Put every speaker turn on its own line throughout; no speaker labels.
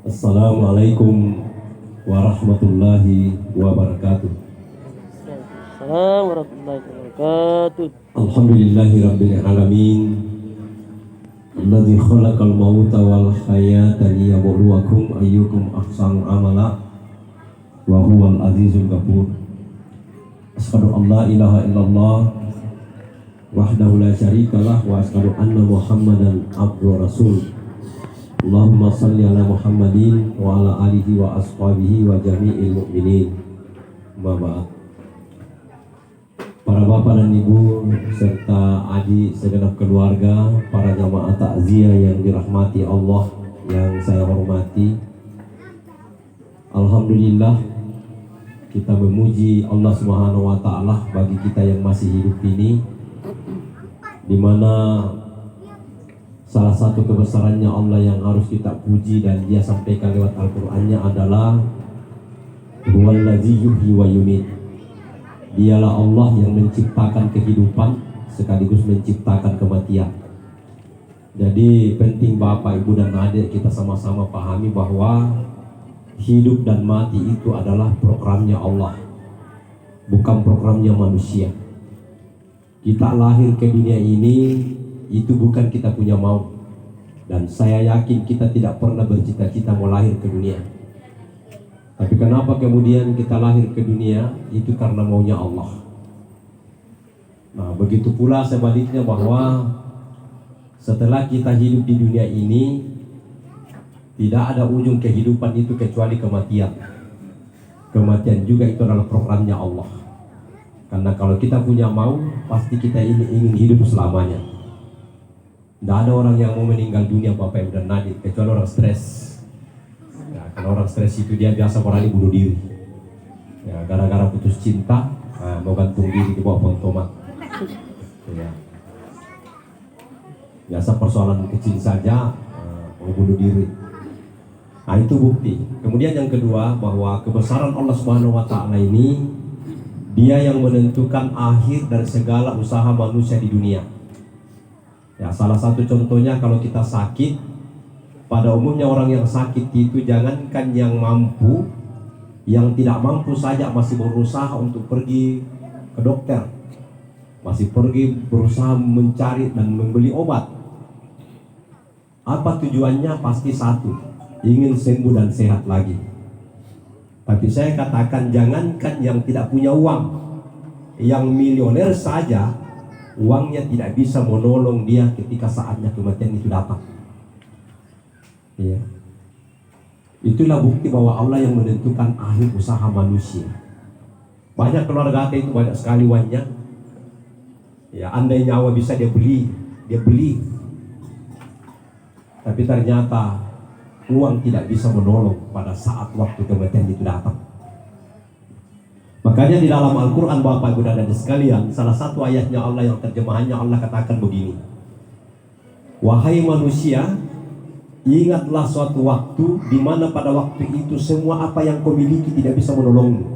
Assalamualaikum warahmatullahi wabarakatuh.
Assalamualaikum warahmatullahi wabarakatuh.
Alhamdulillahi rabbil alamin. Alladzi khalaqal mauta wal hayata liyabluwakum ayyukum ahsanu amala wa huwal azizul ghafur. Asyhadu an la ilaha illallah wahdahu la syarikalah wa asyhadu anna Muhammadan abduhu rasul. Allahumma salli ala Muhammadin wa ala alihi wa ashabihi wa jami'il mu'minin. Maba'at. Para bapak dan ibu serta adik segenap keluarga, para jamaah takziah yang dirahmati Allah, yang saya hormati. Alhamdulillah, kita memuji Allah Subhanahu wa taala bagi kita yang masih hidup ini, di mana salah satu kebesarannya Allah yang harus kita puji dan Dia sampaikan lewat Al-Qur'annya adalah Huwallazi yuhyi wa yumit. Dialah Allah yang menciptakan kehidupan sekaligus menciptakan kematian. Jadi penting Bapak, Ibu dan adik kita sama-sama pahami bahwa hidup dan mati itu adalah programnya Allah, bukan programnya manusia. Kita lahir ke dunia ini itu bukan kita punya mau, dan saya yakin kita tidak pernah bercita-cita mau lahir ke dunia. Tapi kenapa kemudian kita lahir ke dunia? Itu karena maunya Allah. Nah, begitu pula sebaliknya bahwa setelah kita hidup di dunia ini, tidak ada ujung kehidupan itu kecuali kematian. Kematian juga itu adalah programnya Allah. Karena kalau kita punya mau, pasti kita ingin hidup selamanya. Tidak ada orang yang mau meninggal dunia Bapak Ibu dan adik, kecuali orang stres. Ya, karena orang stres itu dia biasa berani bunuh diri. Ya, gara-gara putus cinta, mau gantung diri di bawah pohon tomat. Ya. Biasa persoalan kecil saja, mau bunuh diri. Nah, itu bukti. Kemudian yang kedua, bahwa kebesaran Allah Subhanahu wa taala ini, Dia yang menentukan akhir dari segala usaha manusia di dunia. Ya, salah satu contohnya kalau kita sakit, pada umumnya orang yang sakit itu jangankan yang mampu, yang tidak mampu saja masih berusaha untuk pergi ke dokter, masih pergi berusaha mencari dan membeli obat. Apa tujuannya? Pasti satu, ingin sembuh dan sehat lagi. Tapi saya katakan, jangankan yang tidak punya uang, yang milioner saja uangnya tidak bisa menolong dia ketika saatnya kematian itu datang. Ya. Itulah bukti bahwa Allah yang menentukan akhir usaha manusia. Banyak keluarga itu banyak sekali uangnya. Ya, andai nyawa bisa dia beli. Tapi ternyata uang tidak bisa menolong pada saat waktu kematian itu datang. Makanya di dalam Al-Quran Bapak Ibu dan adik sekalian, salah satu ayatnya Allah yang terjemahannya Allah katakan begini: wahai manusia, ingatlah suatu waktu di mana pada waktu itu semua apa yang kau miliki tidak bisa menolongmu.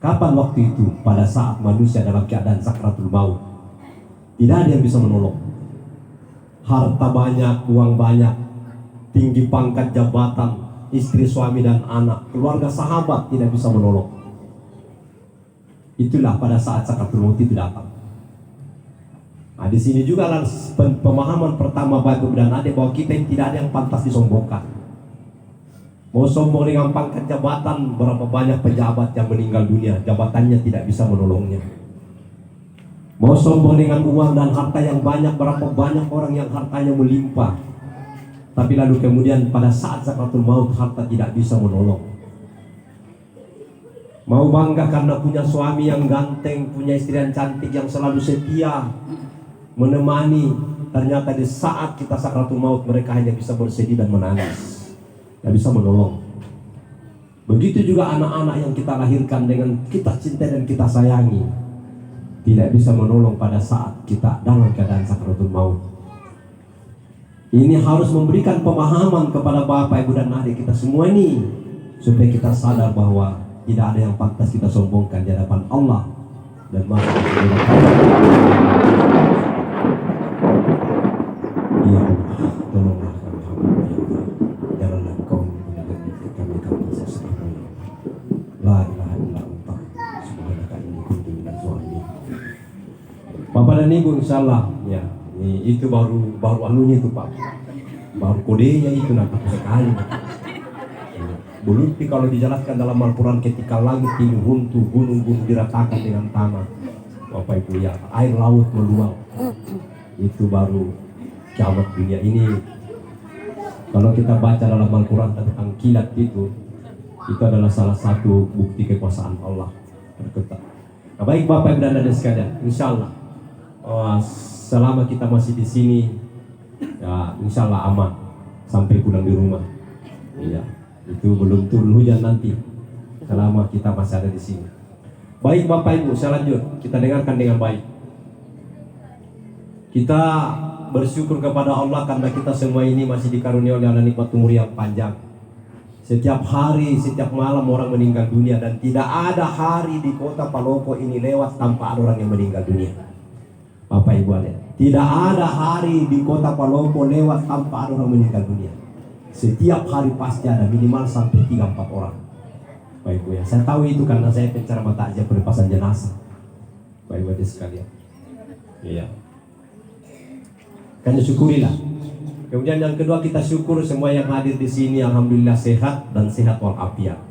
Kapan waktu itu? Pada saat manusia dalam keadaan sakratul maut. Tidak ada yang bisa menolong. Harta banyak, uang banyak, tinggi pangkat jabatan, istri, suami dan anak, keluarga, sahabat tidak bisa menolong. Itulah pada saat sakratul maut itu datang. Nah, di sini juga adalah pemahaman pertama Bapak Ibu dan adik bahwa kita tidak ada yang pantas disombongkan. Mau sombong dengan pangkat jabatan, berapa banyak pejabat yang meninggal dunia, jabatannya tidak bisa menolongnya. Mau sombong dengan uang dan harta yang banyak, berapa banyak orang yang hartanya melimpah, tapi lalu kemudian pada saat sakratul maut harta tidak bisa menolong. Mau bangga karena punya suami yang ganteng, punya istri yang cantik yang selalu setia menemani, ternyata di saat kita sakratul maut mereka hanya bisa bersedih dan menangis, tidak bisa menolong. Begitu juga anak-anak yang kita lahirkan dengan kita cintai dan kita sayangi, tidak bisa menolong pada saat kita dalam keadaan sakratul maut. Ini harus memberikan pemahaman kepada Bapak, Ibu dan adik kita semua ini, supaya kita sadar bahwa tidak ada yang pantas kita sombongkan di hadapan Allah dan makhluk. Ya Allah, tolonglah dan ibu insyaallah ya. Itu baru anunya itu Pak. Baru kodenya itu nampak sekali. Belum kalau dijelaskan dalam Al-Quran ketika langit ini runtuh, gunung-gunung diratakan dengan tanah, Bapak Ibu ya, air laut meluap, itu baru kiamat dunia ini. Kalau kita baca dalam Al-Quran tentang kilat itu adalah salah satu bukti kekuasaan Allah terketat. Nah, baik Bapak Ibu dan Adik sekalian, insya Allah selama kita masih di sini ya insya Allah aman sampai pulang di rumah. Iya. Itu belum turun hujan nanti selama kita masih ada di sini. Baik Bapak Ibu, saya lanjut, kita dengarkan dengan baik. Kita bersyukur kepada Allah karena kita semua ini masih dikaruniai oleh nikmat umur yang panjang. Setiap hari, setiap malam orang meninggal dunia, dan tidak ada hari di kota Palopo ini lewat tanpa ada orang yang meninggal dunia. Bapak Ibu ada, tidak ada hari di kota Palopo lewat tanpa ada orang meninggal dunia. Setiap hari pasti ada minimal sampai 3-4 orang. Baik Bu ya, saya tahu itu karena saya penceramah takziah pelepasan jenazah. Baik Bu sekalian. Iya. Kan syukurilah. Kemudian yang kedua kita syukur semua yang hadir di sini alhamdulillah sehat dan sehat walafiat.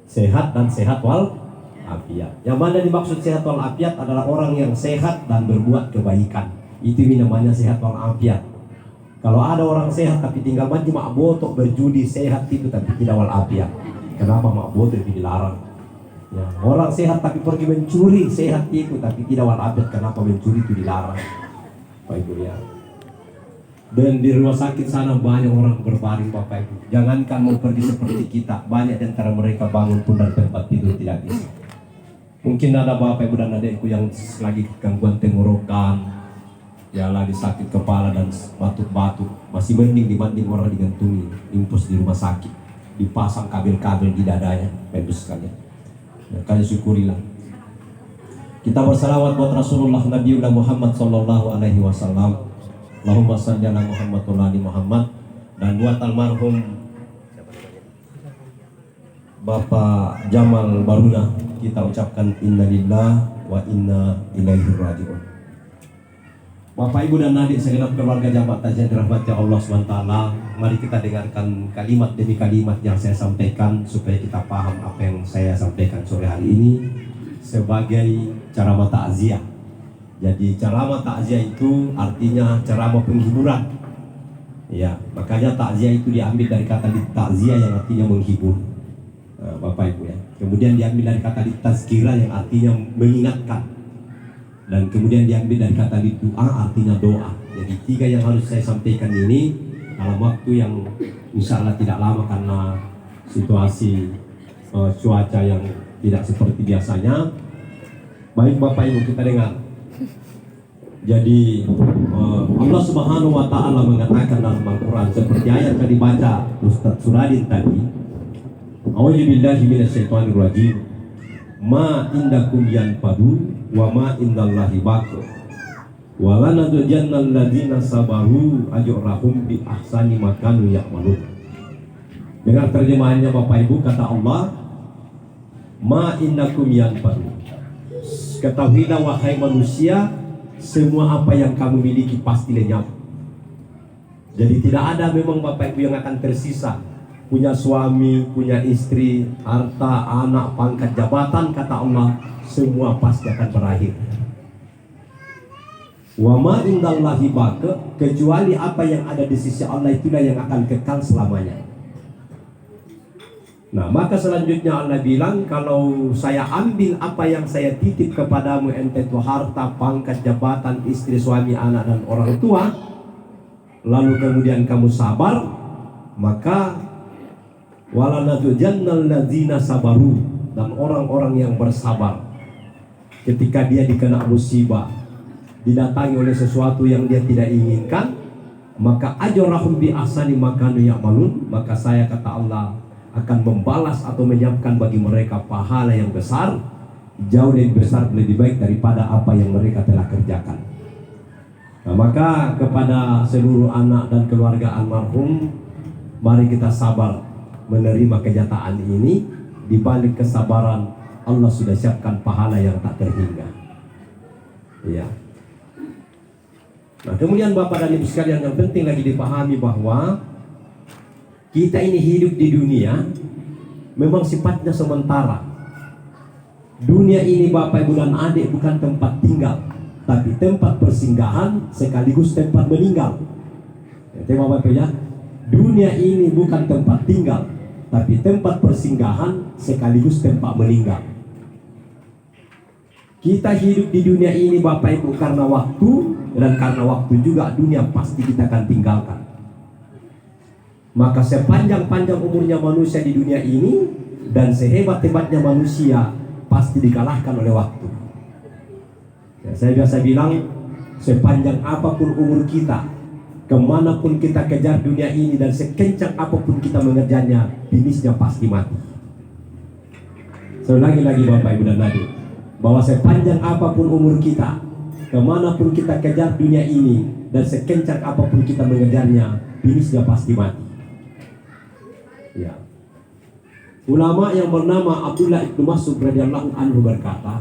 Sehat dan sehat walafiat. Yang mana dimaksud sehat walafiat adalah orang yang sehat dan berbuat kebaikan. Itu namanya sehat walafiat. Kalau ada orang sehat tapi tinggal mandi mak botok berjudi, sehat itu tapi tidak walafiat. Kenapa mak botok itu dilarang? Ya, orang sehat tapi pergi mencuri, sehat itu tapi tidak walafiat. Kenapa mencuri itu dilarang? Bapak Ibu ya. Dan di rumah sakit sana banyak orang berbaring Bapak Ibu. Jangankan mau pergi seperti kita, banyak di antara mereka bangun pun dari tempat tidur tidak bisa. Mungkin ada Bapak Ibu dan adikku yang lagi gangguan tenggorokan, ya lagi sakit kepala dan batuk-batuk, masih mending dibanding orang digantungi impus di rumah sakit, dipasang kabel-kabel di dadanya. Bagus sekali. Ya, kalian syukurilah. Kita bersalawat buat Rasulullah Nabi Muhammad sallallahu alaihi wasallam. Allahumma shalli ala Muhammad wa ali Muhammad. Dan buat almarhum Bapak Jamal Baruna kita ucapkan innalillah wa inna ilaihi raji'un. Bapak Ibu dan adik segenap keluarga jamaah takziah dirahmati Allah SWT, mari kita dengarkan kalimat demi kalimat yang saya sampaikan supaya kita paham apa yang saya sampaikan sore hari ini sebagai ceramah takziah. Jadi ceramah takziah itu artinya ceramah penghiburan. Ya, makanya takziah itu diambil dari kata takziah yang artinya menghibur. Nah, Bapak Ibu ya. Kemudian diambil dari kata tazkirah yang artinya mengingatkan. Dan kemudian diambil dari kata doa artinya doa. Jadi tiga yang harus saya sampaikan ini dalam waktu yang insya Allah tidak lama karena situasi cuaca yang tidak seperti biasanya. Baik Bapak Ibu, kita dengar. Jadi Allah Subhanahu wa taala mengatakan dalam Al-Qur'an seperti ayat yang dibaca Ustaz Suradin tadi. A'udzubillahi minasyaitonir rajim. Ma indakum yanfadu wa ma indallahi baqi. Wa lanadzannal ladzina sabaru ajrahum bi ahsani ma kanu ya'malun. Dengan terjemahannya Bapak Ibu, kata Allah, ma indakum yanfadu. Ketahuilah wahai manusia, semua apa yang kamu miliki pasti lenyap. Jadi tidak ada memang Bapak Ibu yang akan tersisa. Punya suami, punya istri, harta, anak, pangkat, jabatan, kata Allah, semua pasti akan berakhir. Wa ma indallahi baqi, kecuali apa yang ada di sisi Allah itulah yang akan kekal selamanya. Nah, maka selanjutnya Allah bilang, kalau saya ambil apa yang saya titip kepadamu, ente itu harta, pangkat, jabatan, istri, suami, anak, dan orang tua, lalu kemudian kamu sabar, maka walanadzannal ladzina sabaru, dan orang-orang yang bersabar ketika dia dikena musibah, didatangi oleh sesuatu yang dia tidak inginkan, maka ajrahum bi ahsani ma kanu ya'malun, maka saya, kata Allah, akan membalas atau menyiapkan bagi mereka pahala yang besar, jauh lebih besar, lebih baik daripada apa yang mereka telah kerjakan. Nah, maka kepada seluruh anak dan keluarga almarhum, mari kita sabar menerima kenyataan ini. Di balik kesabaran Allah sudah siapkan pahala yang tak terhingga. Ya. Nah, kemudian Bapak dan Ibu sekalian, yang penting lagi dipahami bahwa kita ini hidup di dunia memang sifatnya sementara. Dunia ini Bapak Ibu dan adik bukan tempat tinggal, tapi tempat persinggahan sekaligus tempat meninggal. Ya, Bapak Ibu ya, dunia ini bukan tempat tinggal, tapi tempat persinggahan sekaligus tempat meninggal. Kita hidup di dunia ini Bapak Ibu karena waktu, dan karena waktu juga dunia pasti kita akan tinggalkan. Maka sepanjang-panjang umurnya manusia di dunia ini dan sehebat-hebatnya manusia pasti dikalahkan oleh waktu. Ya, saya biasa bilang, sepanjang apapun umur kita, kemanapun kita kejar dunia ini dan sekencang apapun kita mengejarnya, finishnya pasti mati. Sekali lagi Bapak Ibu dan Adik, bahwa sepanjang apapun umur kita, kemanapun kita kejar dunia ini dan sekencang apapun kita mengejarnya, finishnya pasti mati. Ya. Ulama yang bernama Abdullah ibnu Mas'ud radhiyallahu anhu berkata,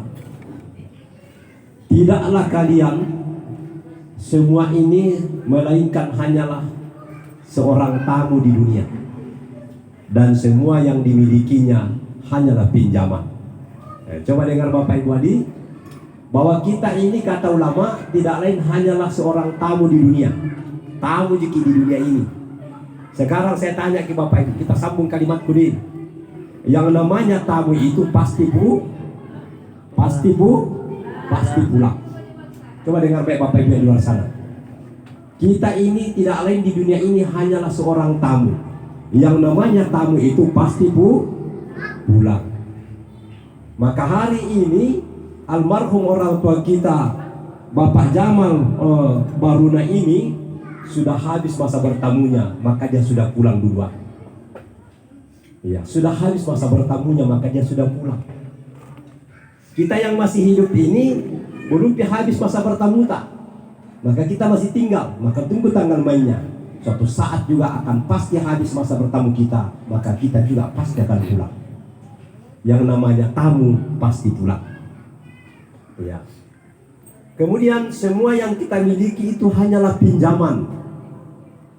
tidaklah kalian semua ini melainkan hanyalah seorang tamu di dunia, dan semua yang dimilikinya hanyalah pinjaman. Coba dengar Bapak Ibu Adi, bahwa kita ini kata ulama tidak lain hanyalah seorang tamu di dunia, tamu di dunia ini. Sekarang saya tanya ke Bapak Ibu, kita sambung kalimatku ini. Yang namanya tamu itu pasti pulang. Coba dengar baik Bapak Ibu di luar sana. Kita ini tidak lain di dunia ini hanyalah seorang tamu. Yang namanya tamu itu pasti pulang. Maka hari ini almarhum orang tua kita Bapak Jamal Baruna ini sudah habis masa bertamunya, maka dia sudah pulang duluan. Ya, sudah habis masa bertamunya, maka dia sudah pulang. Kita yang masih hidup ini belum habis masa bertamu tak, maka kita masih tinggal, maka tunggu tanggal mainnya. Suatu saat juga akan pasti habis masa bertamu kita, maka kita juga pasti akan pulang. Yang namanya tamu pasti pulang. Ya. Kemudian semua yang kita miliki itu hanyalah pinjaman.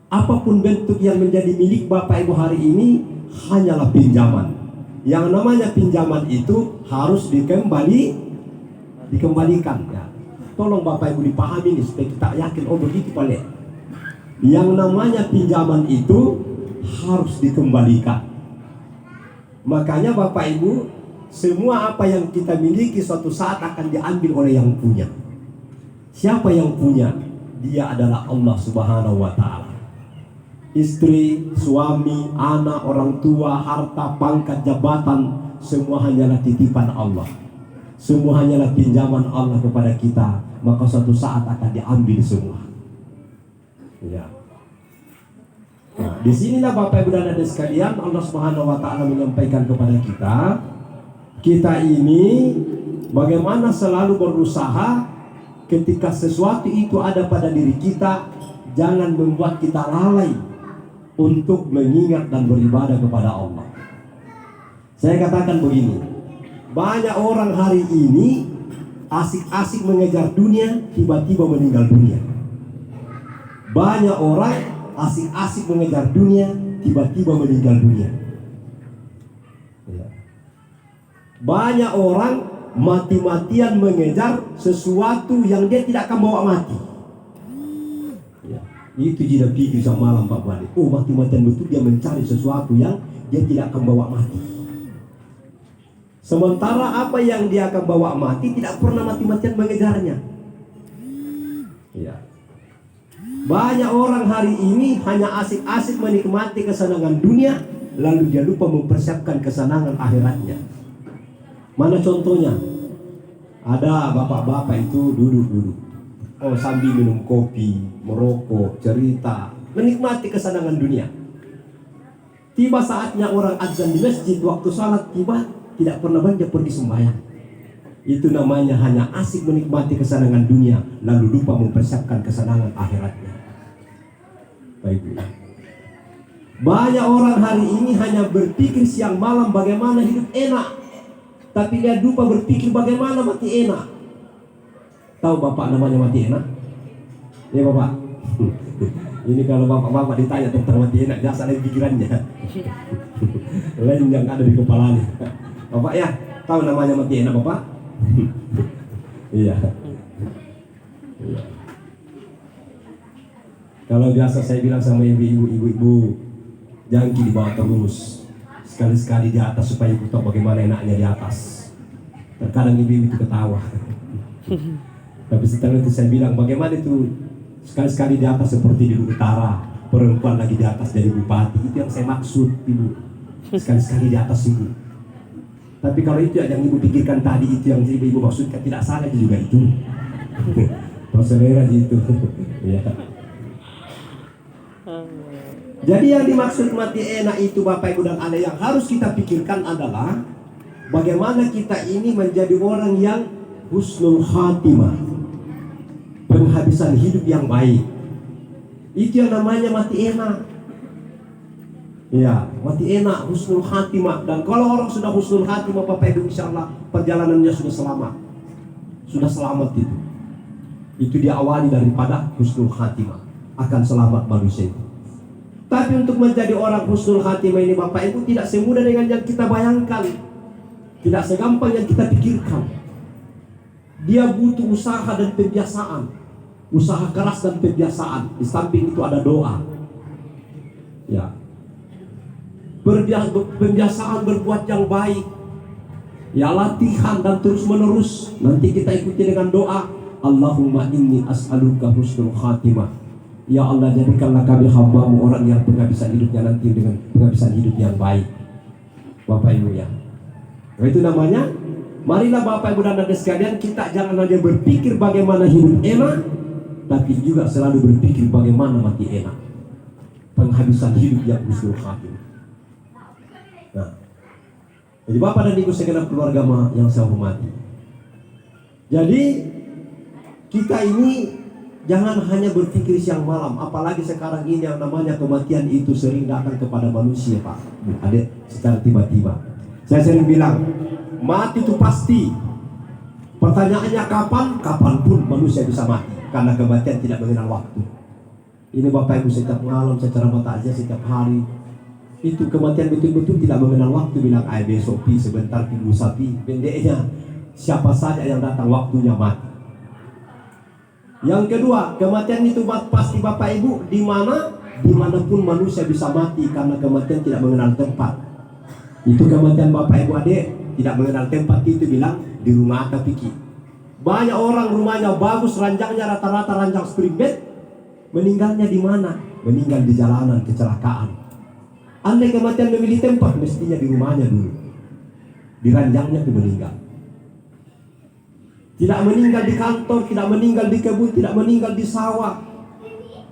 Apapun bentuk yang menjadi milik Bapak Ibu hari ini hanyalah pinjaman. Yang namanya pinjaman itu harus dikembalikan. Ya. Tolong Bapak Ibu dipahami ini supaya kita yakin, oh begitu Pak. Yang namanya pinjaman itu harus dikembalikan. Makanya Bapak Ibu, semua apa yang kita miliki suatu saat akan diambil oleh yang punya. Siapa yang punya? Dia adalah Allah Subhanahu wa Ta'ala. Istri, suami, anak, orang tua, harta, pangkat, jabatan, semua hanyalah titipan Allah. Semua hanyalah pinjaman Allah kepada kita. Maka suatu saat akan diambil semua. Ya. Nah, disinilah Bapak Ibu dan Adik sekalian, Allah Subhanahu wa Ta'ala menyampaikan kepada kita ini bagaimana selalu berusaha ketika sesuatu itu ada pada diri kita, jangan membuat kita lalai untuk mengingat dan beribadah kepada Allah. Saya katakan begini, banyak orang hari ini asik-asik mengejar dunia, tiba-tiba meninggal dunia. Banyak orang asik-asik mengejar dunia, tiba-tiba meninggal dunia. Banyak orang mati-matian mengejar sesuatu yang dia tidak akan bawa mati. Ya, itu tidak pikir sama malam Pak Bani. Oh, mati-matian betul dia mencari sesuatu yang dia tidak akan bawa mati. Sementara apa yang dia akan bawa mati tidak pernah mati-matian mengejarnya. Ya. Banyak orang hari ini hanya asik-asik menikmati kesenangan dunia, lalu dia lupa mempersiapkan kesenangan akhiratnya. Mana contohnya? Ada bapak-bapak itu duduk-duduk, oh sambil minum kopi, merokok, cerita, menikmati kesenangan dunia. Tiba saatnya orang azan di masjid, waktu salat tiba, tidak pernah banyak pergi sembahyang. Itu namanya hanya asik menikmati kesenangan dunia, lalu lupa mempersiapkan kesenangan akhiratnya. Baik. Banyak orang hari ini hanya berpikir siang malam bagaimana hidup enak, tapi dia lupa berpikir bagaimana mati enak. Tahu Bapak namanya mati enak? Ya Bapak. Ini kalau Bapak ditanya tentang mati enak, biasa lain pikirannya. Lain yang ada di kepalanya. Bapak ya, tahu namanya mati enak Bapak? Iya. Iya. Kalau biasa saya bilang sama ibu-ibu, jangki di bawah terus. Sekali-sekali di atas supaya ibu tahu bagaimana enaknya di atas. Terkadang ibu-ibu itu ketawa. Tapi setelah itu saya bilang, bagaimana itu sekali-sekali di atas seperti di utara, perempuan lagi di atas jadi bupati. Itu yang saya maksud, ibu. Sekali-sekali di atas ibu. Tapi kalau itu yang ibu pikirkan tadi, itu yang ibu maksudkan, tidak salah juga itu. Selera gitu. Ya. Jadi yang dimaksud mati enak itu Bapak Ibu dan Adik, yang harus kita pikirkan adalah bagaimana kita ini menjadi orang yang husnul khatimah, penghabisan hidup yang baik. Itu yang namanya mati enak. Ya, mati enak, husnul khatimah. Dan kalau orang sudah husnul khatimah Bapak Ibu, insya Allah perjalanannya sudah selamat. Sudah selamat itu. Itu diawali daripada husnul khatimah, akan selamat manusia itu. Tapi untuk menjadi orang husnul khatimah ini Bapak Ibu tidak semudah dengan yang kita bayangkan, tidak segampang yang kita pikirkan. Dia butuh usaha dan pembiasaan, usaha keras dan pembiasaan. Di samping itu ada doa. Ya, pembiasaan berbuat yang baik. Ya, latihan dan terus menerus. Nanti kita ikuti dengan doa. Allahumma inni as'aluka husnul khatimah. Ya Allah, jadikanlah kami hamba-Mu orang yang penghabisan hidupnya nanti dengan penghabisan hidup yang baik. Bapak Ibu ya. Nah, itu namanya, marilah Bapak Ibu dan Adik sekalian, kita jangan hanya berpikir bagaimana hidup enak, tapi juga selalu berpikir bagaimana mati enak. Penghabisan hidup yang husnul khatimah. Nah, jadi Bapak dan Ibu segenap keluarga yang saya hormati. Jadi kita ini jangan hanya berpikir siang malam, apalagi sekarang ini yang namanya kematian itu sering datang kepada manusia Pak. Ada secara tiba-tiba. Saya sering bilang, mati itu pasti. Pertanyaannya kapan? Kapanpun manusia bisa mati, karena kematian tidak mengenal waktu. Ini Bapak Ibu setiap malam secara takziah setiap hari. Itu kematian betul-betul tidak mengenal waktu. Bilang besok pi, sebentar pi, lusa pi. Pendeknya siapa saja yang datang waktunya mati. Yang kedua, kematian itu pasti Bapak Ibu, dimanapun manusia bisa mati, karena kematian tidak mengenal tempat. Itu kematian Bapak Ibu Adik tidak mengenal tempat. Itu bilang di rumah atau pikir. Banyak orang rumahnya bagus, ranjangnya rata-rata ranjang spring bed, meninggalnya di mana? Meninggal di jalanan, kecelakaan. Andai kematian memilih tempat, mestinya di rumahnya dulu, di ranjangnya itu meninggal. Tidak meninggal di kantor, tidak meninggal di kebun, tidak meninggal di sawah,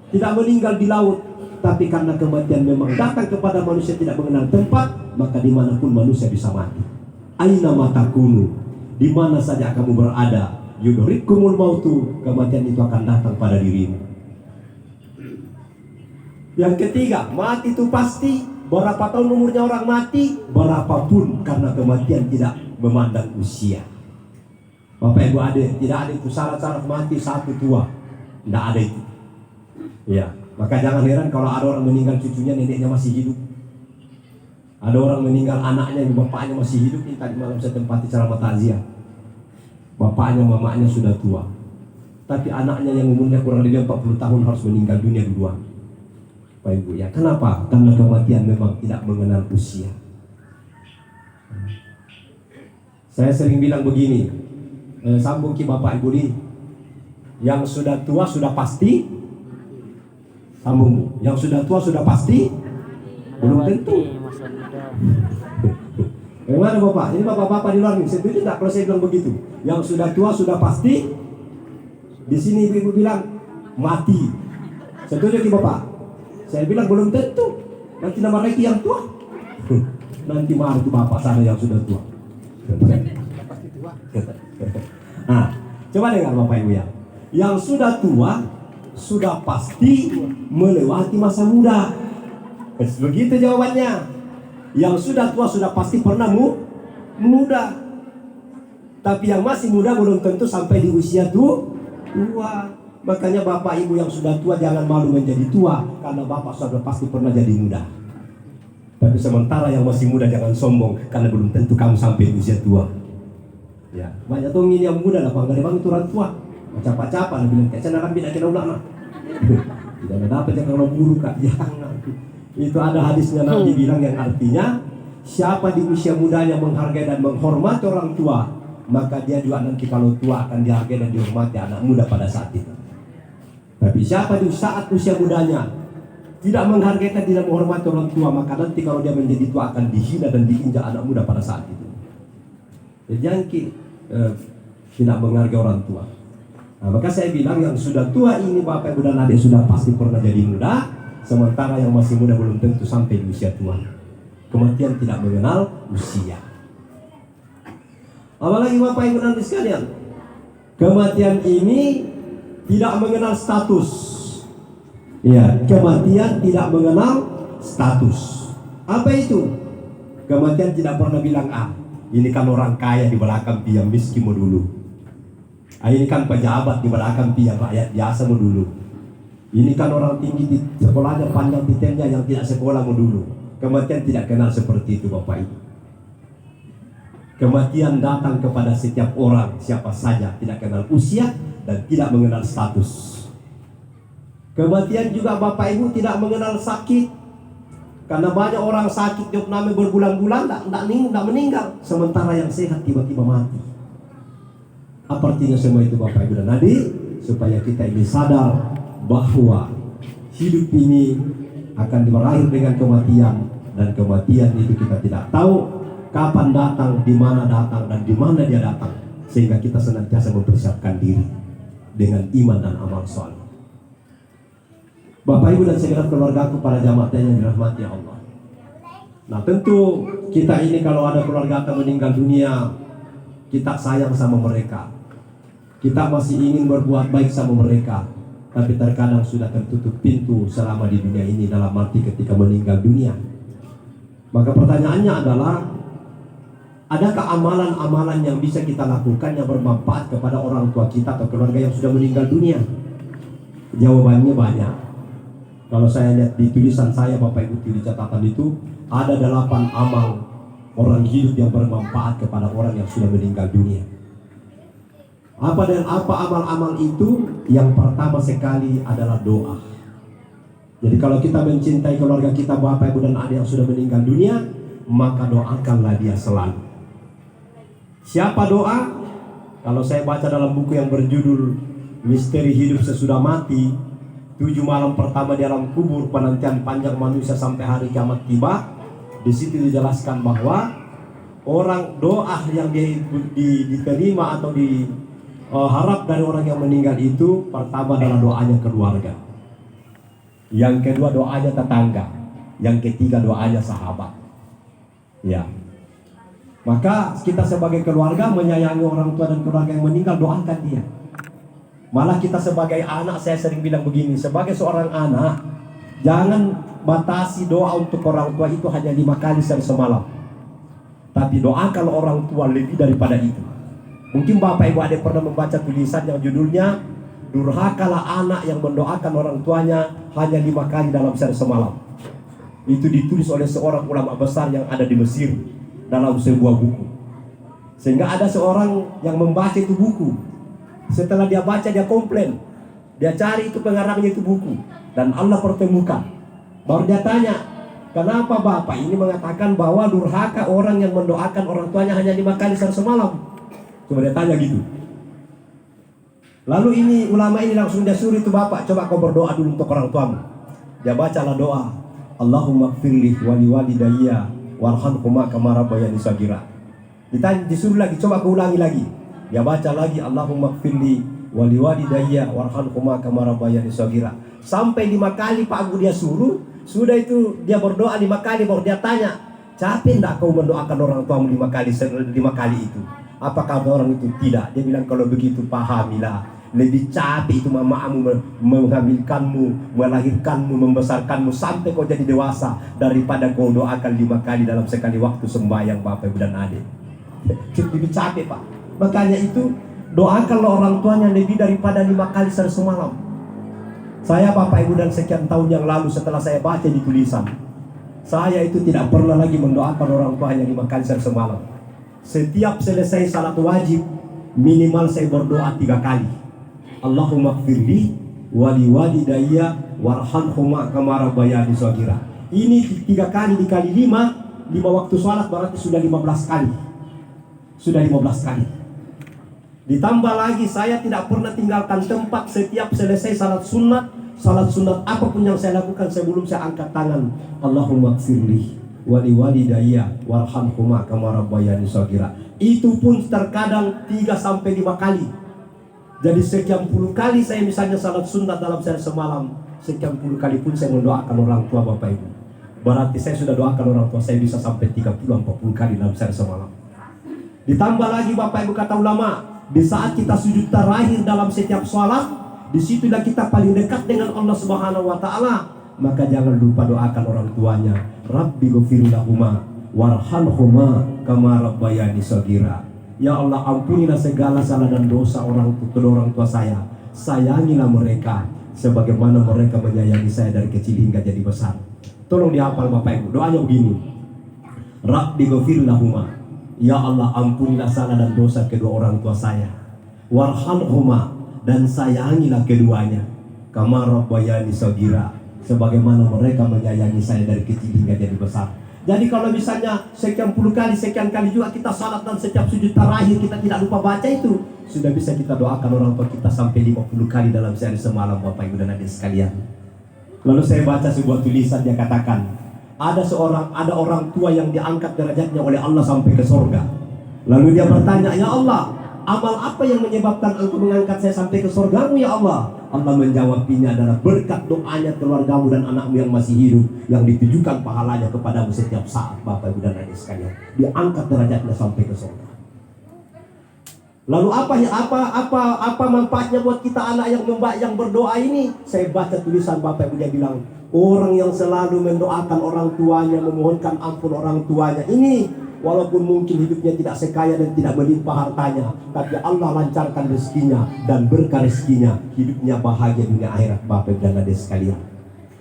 tidak meninggal di laut. Tapi karena kematian memang datang kepada manusia tidak mengenal tempat, maka dimanapun manusia bisa mati. Aina matakunu, di mana saja kamu berada, yudhrikumul mautu, kematian itu akan datang pada dirimu. Yang ketiga, mati itu pasti. Berapa tahun umurnya orang mati, berapapun, karena kematian tidak memandang usia. Bapak Ibu Adik, tidak ada itu syarat-syarat mati satu tua, tidak ada itu. Ya, maka jangan heran kalau ada orang meninggal cucunya, neneknya masih hidup. Ada orang meninggal anaknya, bapaknya masih hidup. Ini tadi malam saya tempati ceramah takziah. Bapaknya, mamanya sudah tua, tapi anaknya yang umurnya kurang lebih 40 tahun harus meninggal dunia duluan. Bapak Ibu ya, kenapa? Karena kematian memang tidak mengenal usia. Saya sering bilang begini, sambung ki Bapak Ibu nih, yang sudah tua sudah pasti, sambung, yang sudah tua sudah pasti, belum tentu. Bagaimana Bapak? Ini Bapak-bapak di luar nih, setuju tidak kalau saya bilang begitu? Yang sudah tua sudah pasti. Di sini Ibu bilang mati. Setuju ki Bapak? Saya bilang belum tentu. Nanti nama lagi yang tua. Nanti marah itu Bapak sana yang sudah tua. Pasti tua. Nah, coba dengar Bapak Ibu ya. Yang sudah tua sudah pasti melewati masa muda. Begitu jawabannya. Yang sudah tua sudah pasti pernah muda. Tapi yang masih muda belum tentu sampai di usia tua. Makanya bapak ibu yang sudah tua jangan malu menjadi tua, karena bapak sudah pasti pernah jadi muda. Tapi sementara yang masih muda jangan sombong, karena belum tentu kamu sampai usia tua. Ya, banyak tuh ini yang muda lah, bangga bang itu orang tua. Macam-macam, bilang kayak cara kami nak kena ulang lah. Tidak ada apa jangan orang buruk kak, jangan. Itu ada hadisnya Nabi bilang yang artinya, siapa di usia mudanya menghargai dan menghormati orang tua, maka dia juga nanti kalau tua akan dihargai dan dihormati anak muda pada saat itu. Tapi siapa di saat usia mudanya tidak menghargai dan tidak menghormati orang tua, maka nanti kalau dia menjadi tua akan dihina dan diinjak anak muda pada saat itu. Jadi jangan tidak menghargai orang tua. Nah, maka saya bilang yang sudah tua ini bapak ibu dan adik sudah pasti pernah jadi muda, sementara yang masih muda belum tentu sampai di usia tua. Kematian tidak mengenal usia. Apalagi bapak ibu dan adik sekalian, kematian ini tidak mengenal status. Ya, kematian tidak mengenal status. Apa itu? Kematian tidak pernah bilang ini kan orang kaya di belakang dia miskin mau dulu. Ini kan pejabat di belakang dia rakyat biasa mau dulu. Ini kan orang tinggi di sekolahnya panjang titelnya yang tidak sekolah mau dulu. Kematian tidak kenal seperti itu bapak ibu. Kematian datang kepada setiap orang siapa saja, tidak kenal usia dan tidak mengenal status. Kematian juga bapak ibu tidak mengenal sakit, karena banyak orang sakit namanya berbulan-bulan tidak meninggal, sementara yang sehat tiba-tiba mati. Apa artinya semua itu bapak ibu dan adik? Supaya kita ini sadar bahwa hidup ini akan berakhir dengan kematian, dan kematian itu kita tidak tahu kapan datang, di mana datang, dan di mana dia datang, sehingga kita senantiasa mempersiapkan diri dengan iman dan amal soleh. Bapak ibu dan segenap keluargaku para jamaah yang dirahmati Allah. Nah tentu kita ini kalau ada keluarga yang meninggal dunia, kita sayang sama mereka, kita masih ingin berbuat baik sama mereka, tapi terkadang sudah tertutup pintu selama di dunia ini, dalam arti ketika meninggal dunia. Maka pertanyaannya adalah, adakah amalan-amalan yang bisa kita lakukan yang bermanfaat kepada orang tua kita atau keluarga yang sudah meninggal dunia? Jawabannya banyak. Kalau saya lihat di tulisan saya bapak ibu di catatan itu, ada 8 amal orang hidup yang bermanfaat kepada orang yang sudah meninggal dunia. Apa dan apa amal-amal itu? Yang pertama sekali adalah doa. Jadi kalau kita mencintai keluarga kita bapak ibu dan adik yang sudah meninggal dunia, maka doakanlah dia selalu. Siapa doa? Kalau saya baca dalam buku yang berjudul Misteri Hidup Sesudah Mati, 7 malam pertama di alam kubur, penantian panjang manusia sampai hari kiamat tiba, di situ dijelaskan bahwa orang doa yang diterima atau diharap dari orang yang meninggal itu, pertama adalah doanya keluarga, yang kedua doanya tetangga, yang ketiga doanya sahabat. Ya, maka kita sebagai keluarga menyayangi orang tua dan keluarga yang meninggal, doakan dia. Malah kita sebagai anak, saya sering bilang begini, sebagai seorang anak, jangan batasi doa untuk orang tua itu hanya 5 kali sehari semalam, tapi doakan orang tua lebih daripada itu. Mungkin bapak ibu adik pernah membaca tulisan yang judulnya durhakalah anak yang mendoakan orang tuanya hanya 5 kali dalam sehari semalam. Itu ditulis oleh seorang ulama besar yang ada di Mesir dalam sebuah buku. Sehingga ada seorang yang membaca itu buku. Setelah dia baca, dia komplain, dia cari itu pengarangnya itu buku, dan Allah pertemukan. Baru dia tanya, kenapa bapak ini mengatakan bahwa durhaka orang yang mendoakan orang tuanya hanya 5 kali sehari semalam? Coba dia tanya gitu. Lalu ini ulama ini langsung dia suruh itu bapak, coba kau berdoa dulu untuk orang tuamu. Dia bacalah doa, Allahumma gfirli wali walidayya warhamhuma kama rabbayani shaghira. Ditanya, disuruh lagi, coba kau ulangi lagi. Dia baca lagi, Allahumma gfirli wali walidayya warhamhuma kama rabbayani shaghira. Sampai 5 kali Pak Abu dia suruh, sudah itu dia berdoa 5 kali, baru dia tanya, capek enggak kau mendoakan orang tuamu 5 kali itu? Apakah orang itu? Tidak. Dia bilang, kalau begitu pahamilah, lebih capek itu mamamu menghamilkanmu, melahirkanmu, membesarkanmu sampai kau jadi dewasa, daripada kau doakan 5 kali dalam sekali waktu sembahyang bapak ibu dan adik. Lebih capek Pak. Makanya itu
Doakanlah orang tuanya lebih daripada 5 kali sehari semalam. Saya Bapak Ibu dan sekian tahun yang lalu setelah saya baca di tulisan, saya itu tidak pernah lagi mendoakan orang tuanya 5 kali sehari semalam. Setiap selesai salat wajib, minimal saya berdoa 3 kali. Allahumma gfirli wali walidayya warhamhuma kama rabbayani shaghira. Ini 3 kali dikali 5 waktu sholat berarti sudah 15 kali. Sudah 15 kali. Ditambah lagi saya tidak pernah tinggalkan tempat setiap selesai salat sunat apapun yang saya lakukan sebelum saya angkat tangan. Allahumma gfirli wali walidayya warhamhuma kama rabbayani shaghira. Itu pun terkadang 3 sampai 5 kali. Jadi sekian puluh kali saya misalnya salat sunat dalam sehari semalam, sekian puluh kali pun saya mendoakan orang tua Bapak Ibu. Berarti saya sudah doakan orang tua saya bisa sampai 30-40 kali dalam sehari semalam. Ditambah lagi Bapak Ibu kata ulama, di saat kita sujud terakhir dalam setiap sholat, disitulah kita paling dekat dengan Allah Subhanahu Wa Taala. Maka jangan lupa doakan orang tuanya. Rabbi ghfir lahuma warhamhuma kama rabbayani shaghira. Ya Allah, ampunilah segala salah dan dosa kedua orang tua saya. Sayangilah mereka sebagaimana mereka menyayangi saya dari kecil hingga jadi besar. Tolong dihafal Bapak Ibu. Doanya begini. Rabbi ghfir lahuma. Ya Allah, ampunilah salah dan dosa kedua orang tua saya. Warhamhuma, dan sayangilah keduanya. Kama rabbayani shaghira, sebagaimana mereka menyayangi saya dari kecil hingga jadi besar. Jadi kalau misalnya sekian kali juga kita salat dan setiap sujud terakhir kita tidak lupa baca itu, sudah bisa kita doakan orang tua kita sampai 50 kali dalam sehari semalam Bapak Ibu dan adik sekalian. Lalu saya baca sebuah tulisan, dia katakan, ada orang tua yang diangkat derajatnya oleh Allah sampai ke surga. Lalu dia bertanya, ya Allah, amal apa yang menyebabkan Engkau mengangkat saya sampai ke surgamu ya Allah? Allah menjawabnya adalah berkat doanya keluargamu dan anakmu yang masih hidup, yang ditujukan pahalanya kepadamu setiap saat Bapak Ibu dan adik sekalian. Diangkat derajatnya sampai ke surga. Lalu apa manfaatnya buat kita anak yang berdoa ini? Saya baca tulisan Bapak Ibu, dia bilang, orang yang selalu mendoakan orang tuanya, memohonkan ampun orang tuanya ini, walaupun mungkin hidupnya tidak sekaya dan tidak melimpah hartanya, tapi Allah lancarkan rezekinya dan berkah rezekinya, hidupnya bahagia dunia akhirat Bapak Ibu dan adik sekalian.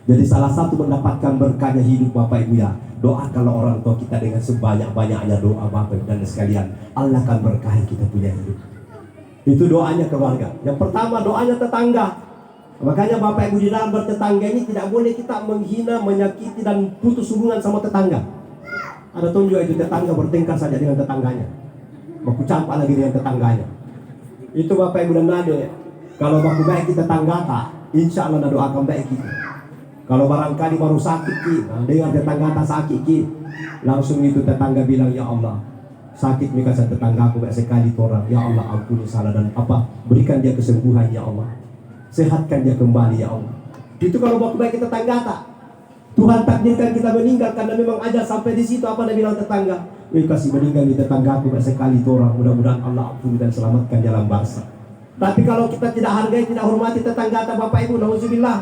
Jadi salah satu mendapatkan berkahnya hidup Bapak Ibu ya, doakanlah orang tua kita dengan sebanyak-banyaknya doa Bapak Ibu dan adik sekalian. Allah akan berkahi kita punya hidup. Itu doanya keluarga. Yang pertama doanya tetangga. Makanya Bapak Ibu di dalam bertetangga ini tidak boleh kita menghina, menyakiti dan putus hubungan sama tetangga. Ada tunjuk itu tetangga bertengkar saja dengan tetangganya, baku campak lagi dengan tetangganya. Itu Bapak Ibu dan adik, kalau baku baik kita tetangga tak, insya Allah doakan baik kita. Kalau barangkali baru sakit kita, dengar tetangga tak sakit kita, langsung itu tetangga bilang, ya Allah, sakit mereka tetanggaku baik sekali orang. Ya Allah, ampuni salah dan berikan dia kesembuhan ya Allah, sehatkan dia kembali ya Allah. Itu kalau baku baik kita tetangga tak. Tuhan takdirkan kita meninggal karena memang aja sampai di situ. Apa dia bilang tetangga? Kasih meninggal di tetanggaku banyak sekali orang. Mudah-mudahan Allah ampuni dan selamatkan dalam bangsa. Tapi kalau kita tidak hargai, tidak hormati tetangga Bapak Ibu, nauzubillah.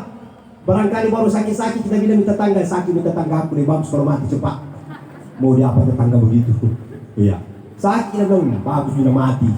Barangkali baru sakit-sakit kita bilang tetangga, sakit tetanggaku nih, bagus kalau mati cepat. Mau dia apa tetangga begitu? Iya. Sakit dia bilang bagus sudah mati.